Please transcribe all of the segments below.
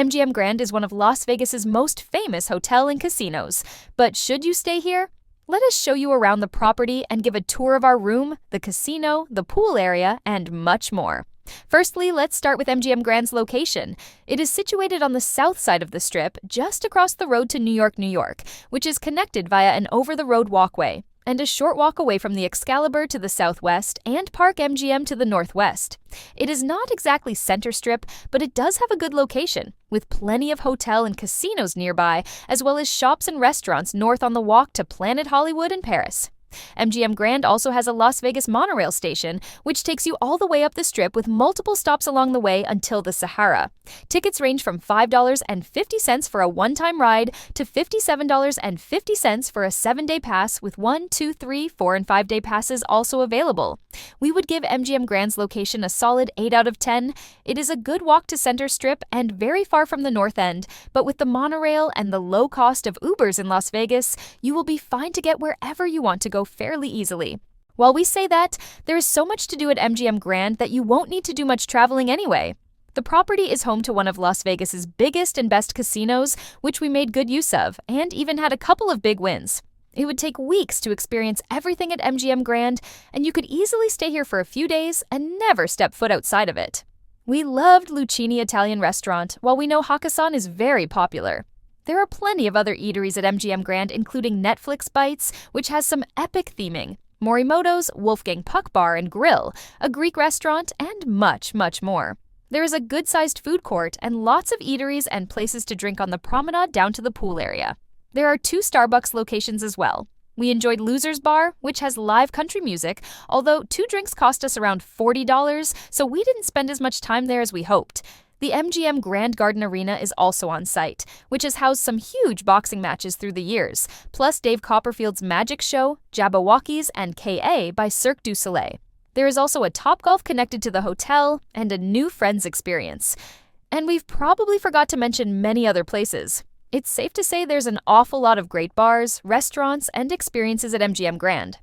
MGM Grand is one of Las Vegas's most famous hotel and casinos. But should you stay here? Let us show you around the property and give a tour of our room, the casino, the pool area, and much more. Firstly, let's start with MGM Grand's location. It is situated on the south side of the Strip, just across the road to New York, New York, which is connected via an over-the-road walkway, and a short walk away from the Excalibur to the southwest and Park MGM to the northwest. It is not exactly center Strip, but it does have a good location, with plenty of hotel and casinos nearby, as well as shops and restaurants north on the walk to Planet Hollywood and Paris. MGM Grand also has a Las Vegas monorail station, which takes you all the way up the Strip with multiple stops along the way until the Sahara. Tickets range from $5.50 for a one-time ride to $57.50 for a 7-day pass, with 1, 2, 3, 4, and 5-day passes also available. We would give MGM Grand's location a solid 8 out of 10. It is a good walk to Center Strip and very far from the North End, but with the monorail and the low cost of Ubers in Las Vegas, you will be fine to get wherever you want to go fairly easily. While we say that, there is so much to do at MGM Grand that you won't need to do much traveling anyway. The property is home to one of Las Vegas's biggest and best casinos, which we made good use of, and even had a couple of big wins. It would take weeks to experience everything at MGM Grand, and you could easily stay here for a few days and never step foot outside of it. We loved Lucchini Italian Restaurant, while we know Hakkasan is very popular. There are plenty of other eateries at MGM Grand, including Netflix Bites, which has some epic theming, Morimoto's Wolfgang Puck Bar and Grill, a Greek restaurant, and much, much more. There is a good-sized food court and lots of eateries and places to drink on the promenade down to the pool area. There are 2 Starbucks locations as well. We enjoyed Loser's Bar, which has live country music, although 2 drinks cost us around $40, so we didn't spend as much time there as we hoped. The MGM Grand Garden Arena is also on site, which has housed some huge boxing matches through the years, plus Dave Copperfield's Magic Show, Jabberwockies, and K.A. by Cirque du Soleil. There is also a Topgolf connected to the hotel and a new Friends experience. And we've probably forgot to mention many other places. It's safe to say there's an awful lot of great bars, restaurants, and experiences at MGM Grand.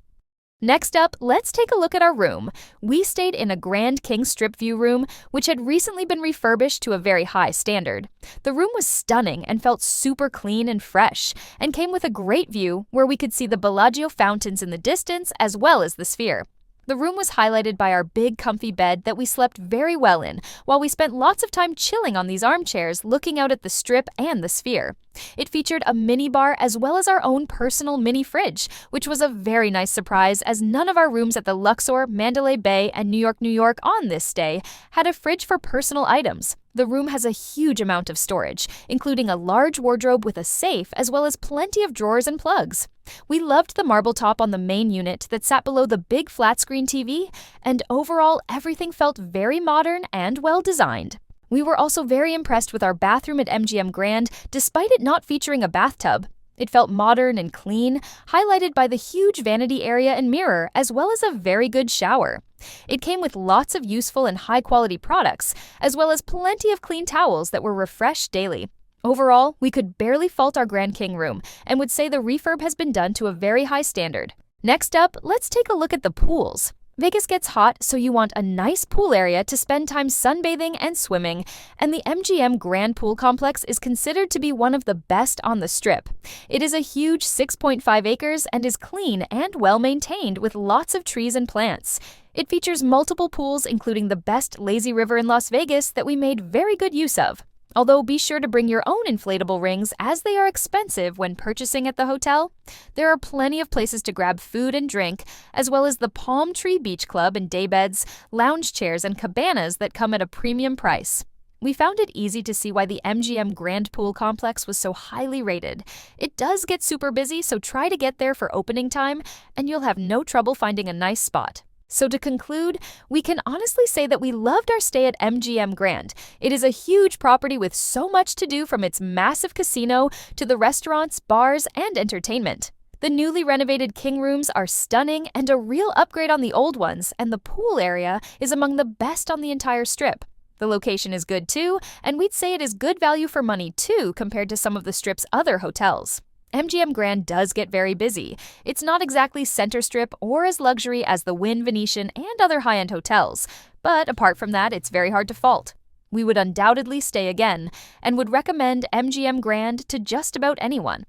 Next up, let's take a look at our room. We stayed in a Grand King Strip View room, which had recently been refurbished to a very high standard. The room was stunning and felt super clean and fresh, and came with a great view where we could see the Bellagio fountains in the distance as well as the Sphere. The room was highlighted by our big comfy bed that we slept very well in, while we spent lots of time chilling on these armchairs looking out at the Strip and the Sphere. It featured a mini bar as well as our own personal mini fridge, which was a very nice surprise as none of our rooms at the Luxor, Mandalay Bay, and New York, New York on this stay had a fridge for personal items. The room has a huge amount of storage, including a large wardrobe with a safe as well as plenty of drawers and plugs. We loved the marble top on the main unit that sat below the big flat-screen TV, and overall everything felt very modern and well-designed. We were also very impressed with our bathroom at MGM Grand, despite it not featuring a bathtub. It felt modern and clean, highlighted by the huge vanity area and mirror, as well as a very good shower. It came with lots of useful and high-quality products, as well as plenty of clean towels that were refreshed daily. Overall, we could barely fault our Grand King room, and would say the refurb has been done to a very high standard. Next up, let's take a look at the pools. Vegas gets hot, so you want a nice pool area to spend time sunbathing and swimming, and the MGM Grand Pool Complex is considered to be one of the best on the Strip. It is a huge 6.5 acres and is clean and well-maintained with lots of trees and plants. It features multiple pools, including the best lazy river in Las Vegas that we made very good use of. Although be sure to bring your own inflatable rings as they are expensive when purchasing at the hotel. There are plenty of places to grab food and drink, as well as the Palm Tree Beach Club and daybeds, lounge chairs, and cabanas that come at a premium price. We found it easy to see why the MGM Grand Pool Complex was so highly rated. It does get super busy, so try to get there for opening time, and you'll have no trouble finding a nice spot. So to conclude, we can honestly say that we loved our stay at MGM Grand. It is a huge property with so much to do, from its massive casino to the restaurants, bars, and entertainment. The newly renovated King rooms are stunning and a real upgrade on the old ones, and the pool area is among the best on the entire Strip. The location is good too, and we'd say it is good value for money too compared to some of the Strip's other hotels. MGM Grand does get very busy. It's not exactly center Strip or as luxury as the Wynn, Venetian, and other high-end hotels, but apart from that, it's very hard to fault. We would undoubtedly stay again and would recommend MGM Grand to just about anyone.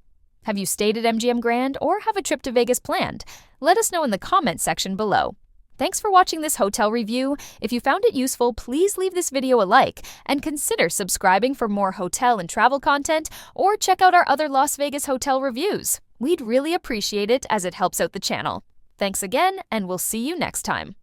Have you stayed at MGM Grand or have a trip to Vegas planned? Let us know in the comments section below. Thanks for watching this hotel review. If you found it useful, please leave this video a like and consider subscribing for more hotel and travel content, or check out our other Las Vegas hotel reviews. We'd really appreciate it as it helps out the channel. Thanks again, and we'll see you next time.